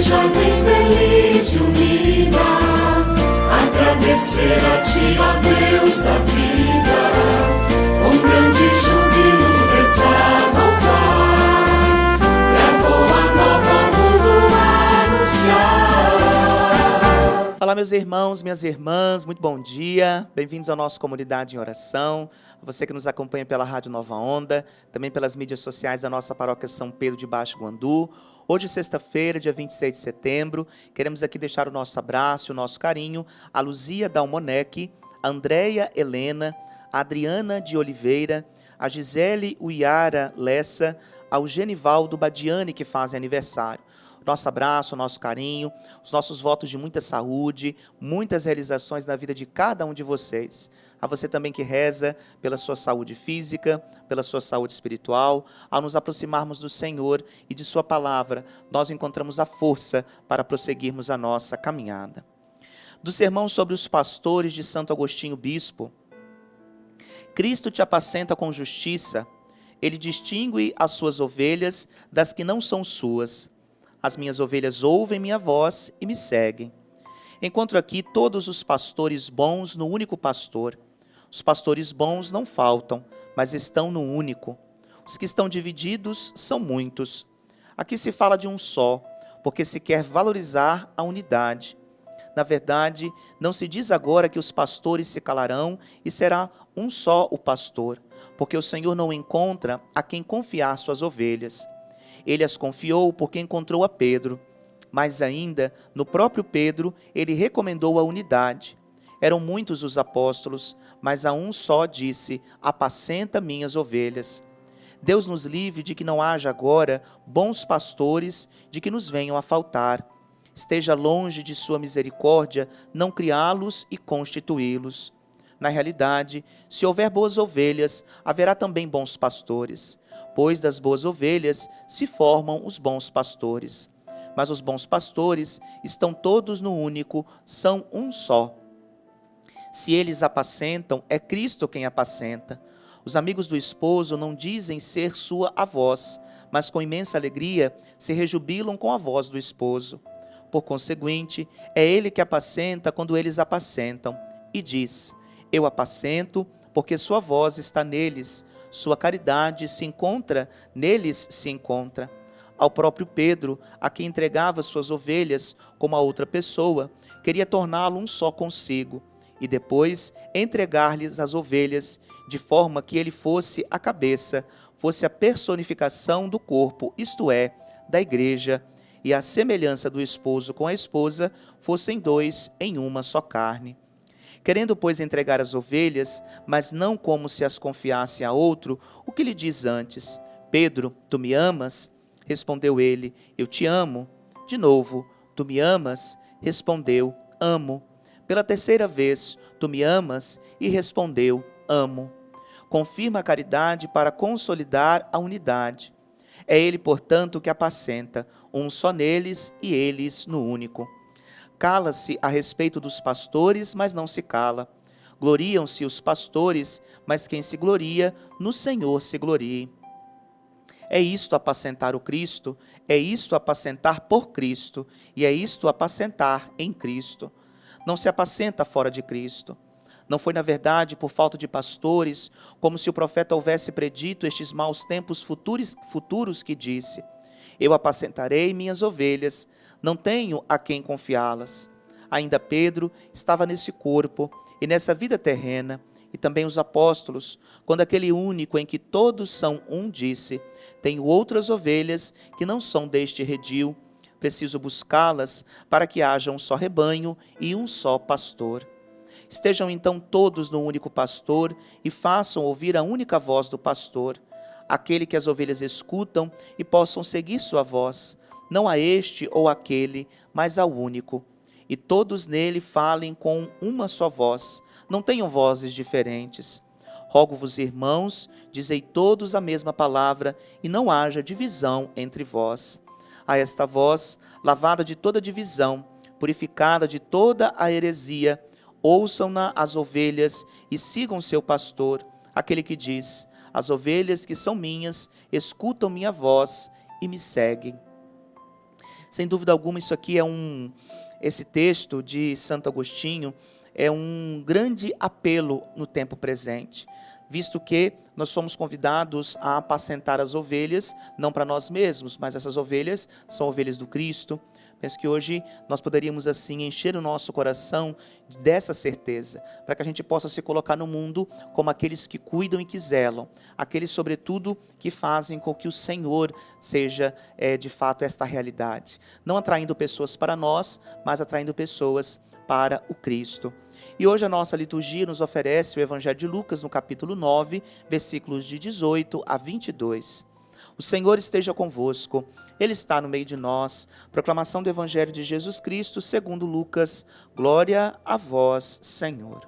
igreja bem feliz e unida, agradecer a Ti, ó Deus da vida, com grande júbilo rezar, louvar, e a boa nova ao mundo anunciar. Olá, meus irmãos, minhas irmãs, muito bom dia, bem-vindos à nossa comunidade em oração, você que nos acompanha pela Rádio Nova Onda, também pelas mídias sociais da nossa paróquia São Pedro de Baixo Guandu. Hoje, sexta-feira, dia 26 de setembro, queremos aqui deixar o nosso abraço, o nosso carinho a Luzia Dalmonec, a Andréia Helena, a Adriana de Oliveira, a Gisele Uiara Lessa, ao Genivaldo Badiani, que fazem aniversário. Nosso abraço, nosso carinho, os nossos votos de muita saúde, muitas realizações na vida de cada um de vocês. A você também que reza pela sua saúde física, pela sua saúde espiritual. Ao nos aproximarmos do Senhor e de sua palavra, nós encontramos a força para prosseguirmos a nossa caminhada. Do sermão sobre os pastores de Santo Agostinho Bispo: Cristo te apacenta com justiça, Ele distingue as suas ovelhas das que não são suas. As minhas ovelhas ouvem minha voz e me seguem. Encontro aqui todos os pastores bons no único pastor. Os pastores bons não faltam, mas estão no único. Os que estão divididos são muitos. Aqui se fala de um só, porque se quer valorizar a unidade. Na verdade, não se diz agora que os pastores se calarão e será um só o pastor, porque o Senhor não encontra a quem confiar suas ovelhas. Ele as confiou porque encontrou a Pedro. Mas ainda, no próprio Pedro, ele recomendou a unidade. Eram muitos os apóstolos, mas a um só disse: apacenta minhas ovelhas. Deus nos livre de que não haja agora bons pastores, de que nos venham a faltar. Esteja longe de sua misericórdia não criá-los e constituí-los. Na realidade, se houver boas ovelhas, haverá também bons pastores, pois das boas ovelhas se formam os bons pastores. Mas os bons pastores estão todos no único, são um só. Se eles apacentam, é Cristo quem apacenta. Os amigos do esposo não dizem ser sua a voz, mas com imensa alegria se rejubilam com a voz do esposo. Por conseguinte, é ele que apacenta quando eles apacentam, e diz: eu apacento, porque sua voz está neles, sua caridade se encontra, neles se encontra. Ao próprio Pedro, a quem entregava suas ovelhas como a outra pessoa, queria torná-lo um só consigo, e depois entregar-lhes as ovelhas, de forma que ele fosse a cabeça, fosse a personificação do corpo, isto é, da igreja, e a semelhança do esposo com a esposa, fossem dois em uma só carne. Querendo, pois, entregar as ovelhas, mas não como se as confiasse a outro, o que lhe diz antes: Pedro, tu me amas? Respondeu ele: eu te amo. De novo: tu me amas? Respondeu: amo. Pela terceira vez: tu me amas? E respondeu: amo. Confirma a caridade para consolidar a unidade. É ele, portanto, que apacenta, um só neles e eles no único. Cala-se a respeito dos pastores, mas não se cala. Gloriam-se os pastores, mas quem se gloria, no Senhor se glorie. É isto apacentar o Cristo, é isto apacentar por Cristo, e é isto apacentar em Cristo. Não se apacenta fora de Cristo. Não foi, na verdade, por falta de pastores, como se o profeta houvesse predito estes maus tempos futuros que disse: eu apacentarei minhas ovelhas, não tenho a quem confiá-las. Ainda Pedro estava nesse corpo e nessa vida terrena, e também os apóstolos, quando aquele único em que todos são um disse: tenho outras ovelhas que não são deste redil, preciso buscá-las para que haja um só rebanho e um só pastor. Estejam então todos no único pastor e façam ouvir a única voz do pastor, aquele que as ovelhas escutam e possam seguir sua voz, não a este ou aquele, mas ao único. E todos nele falem com uma só voz, não tenham vozes diferentes. Rogo-vos, irmãos, dizei todos a mesma palavra, e não haja divisão entre vós. A esta voz, lavada de toda divisão, purificada de toda a heresia, ouçam-na as ovelhas e sigam seu pastor, aquele que diz: as ovelhas que são minhas, escutam minha voz e me seguem. Sem dúvida alguma, esse texto de Santo Agostinho é um grande apelo no tempo presente, visto que nós somos convidados a apacentar as ovelhas, não para nós mesmos, mas essas ovelhas são ovelhas do Cristo. Penso que hoje nós poderíamos assim encher o nosso coração dessa certeza, para que a gente possa se colocar no mundo como aqueles que cuidam e que zelam, aqueles sobretudo que fazem com que o Senhor seja de fato esta realidade, não atraindo pessoas para nós, mas atraindo pessoas para o Cristo. E hoje a nossa liturgia nos oferece o Evangelho de Lucas no capítulo 9, versículos de 18 a 22. O Senhor esteja convosco, Ele está no meio de nós. Proclamação do Evangelho de Jesus Cristo segundo Lucas. Glória a vós, Senhor.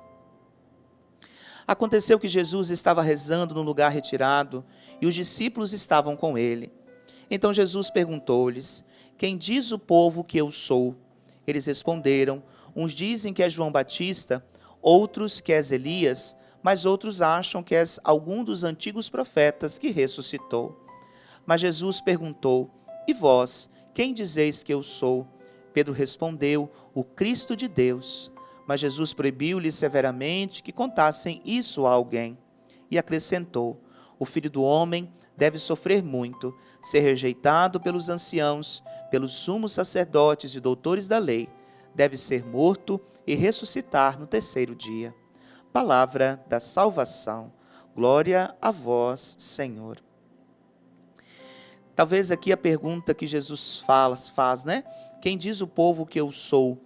Aconteceu que Jesus estava rezando num lugar retirado e os discípulos estavam com ele. Então Jesus perguntou-lhes: quem diz o povo que eu sou? Eles responderam: uns dizem que é João Batista, outros que és Elias, mas outros acham que és algum dos antigos profetas que ressuscitou. Mas Jesus perguntou: e vós, quem dizeis que eu sou? Pedro respondeu: o Cristo de Deus. Mas Jesus proibiu-lhes severamente que contassem isso a alguém. E acrescentou: o Filho do Homem deve sofrer muito, ser rejeitado pelos anciãos, pelos sumos sacerdotes e doutores da lei, deve ser morto e ressuscitar no terceiro dia. Palavra da salvação. Glória a vós, Senhor. Talvez aqui a pergunta que Jesus faz, né? Quem diz o povo que eu sou?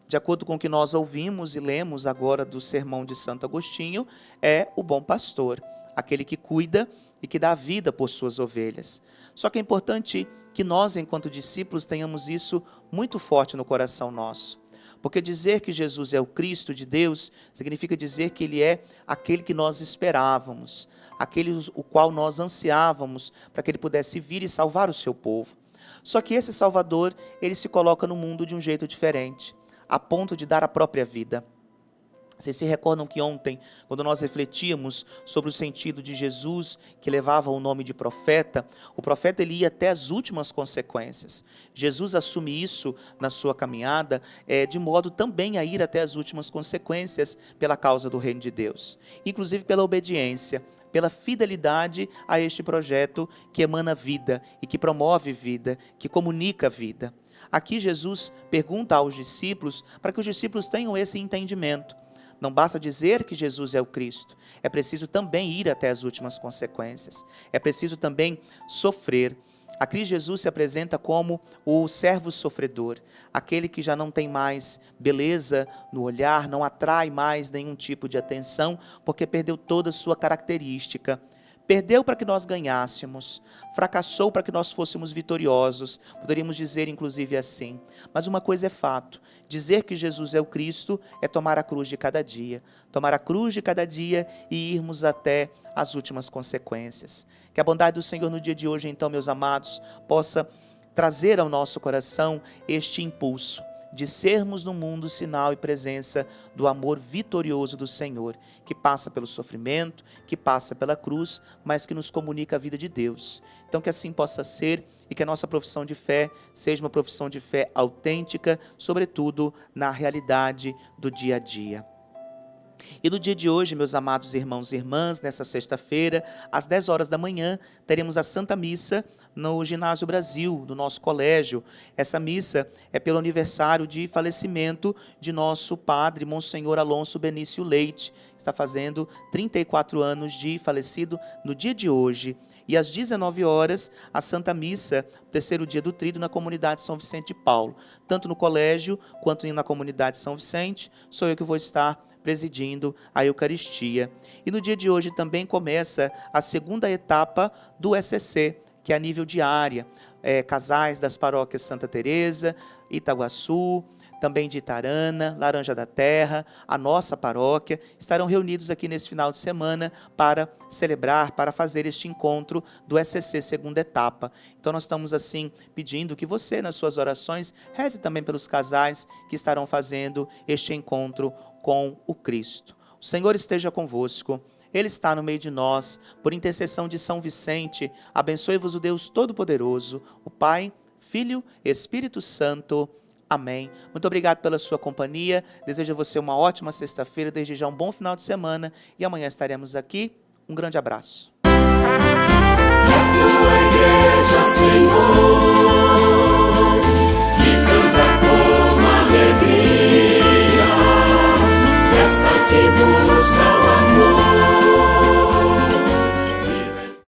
De acordo com o que nós ouvimos e lemos agora do sermão de Santo Agostinho, é o bom pastor, aquele que cuida e que dá vida por suas ovelhas. Só que é importante que nós, enquanto discípulos, tenhamos isso muito forte no coração nosso. Porque dizer que Jesus é o Cristo de Deus significa dizer que Ele é aquele que nós esperávamos, aquele o qual nós ansiávamos para que Ele pudesse vir e salvar o seu povo. Só que esse Salvador, Ele se coloca no mundo de um jeito diferente, a ponto de dar a própria vida. Vocês se recordam que ontem, quando nós refletíamos sobre o sentido de Jesus, que levava o nome de profeta, o profeta ele ia até as últimas consequências. Jesus assume isso na sua caminhada, de modo também a ir até as últimas consequências pela causa do reino de Deus. Inclusive pela obediência, pela fidelidade a este projeto que emana vida e que promove vida, que comunica vida. Aqui Jesus pergunta aos discípulos para que os discípulos tenham esse entendimento. Não basta dizer que Jesus é o Cristo, é preciso também ir até as últimas consequências, é preciso também sofrer. Aqui Jesus se apresenta como o servo sofredor, aquele que já não tem mais beleza no olhar, não atrai mais nenhum tipo de atenção, porque perdeu toda a sua característica. Perdeu para que nós ganhássemos, fracassou para que nós fôssemos vitoriosos, poderíamos dizer inclusive assim. Mas uma coisa é fato, dizer que Jesus é o Cristo é tomar a cruz de cada dia, tomar a cruz de cada dia e irmos até as últimas consequências. Que a bondade do Senhor no dia de hoje, então, meus amados, possa trazer ao nosso coração este impulso de sermos no mundo sinal e presença do amor vitorioso do Senhor, que passa pelo sofrimento, que passa pela cruz, mas que nos comunica a vida de Deus. Então que assim possa ser e que a nossa profissão de fé seja uma profissão de fé autêntica, sobretudo na realidade do dia a dia. E no dia de hoje, meus amados irmãos e irmãs, nessa sexta-feira, às 10 horas da manhã, teremos a Santa Missa no Ginásio Brasil, do nosso colégio. Essa missa é pelo aniversário de falecimento de nosso padre, Monsenhor Alonso Benício Leite, que está fazendo 34 anos de falecido no dia de hoje. E às 19 horas, a Santa Missa, terceiro dia do Tríduo, na comunidade São Vicente de Paulo. Tanto no colégio, quanto na comunidade São Vicente, sou eu que vou estar presidindo a Eucaristia. E no dia de hoje também começa a segunda etapa do ECC, que é a nível de área. Casais das paróquias Santa Teresa, Itaguaçu, também de Itarana, Laranja da Terra, a nossa paróquia, estarão reunidos aqui nesse final de semana para celebrar, para fazer este encontro do ECC segunda etapa. Então nós estamos assim pedindo que você, nas suas orações, reze também pelos casais que estarão fazendo este encontro com o Cristo. O Senhor esteja convosco, Ele está no meio de nós, por intercessão de São Vicente, abençoe-vos o Deus Todo-Poderoso, o Pai, Filho, Espírito Santo. Amém. Muito obrigado pela sua companhia. Desejo a você uma ótima sexta-feira, desde já um bom final de semana e amanhã estaremos aqui. Um grande abraço. A tua igreja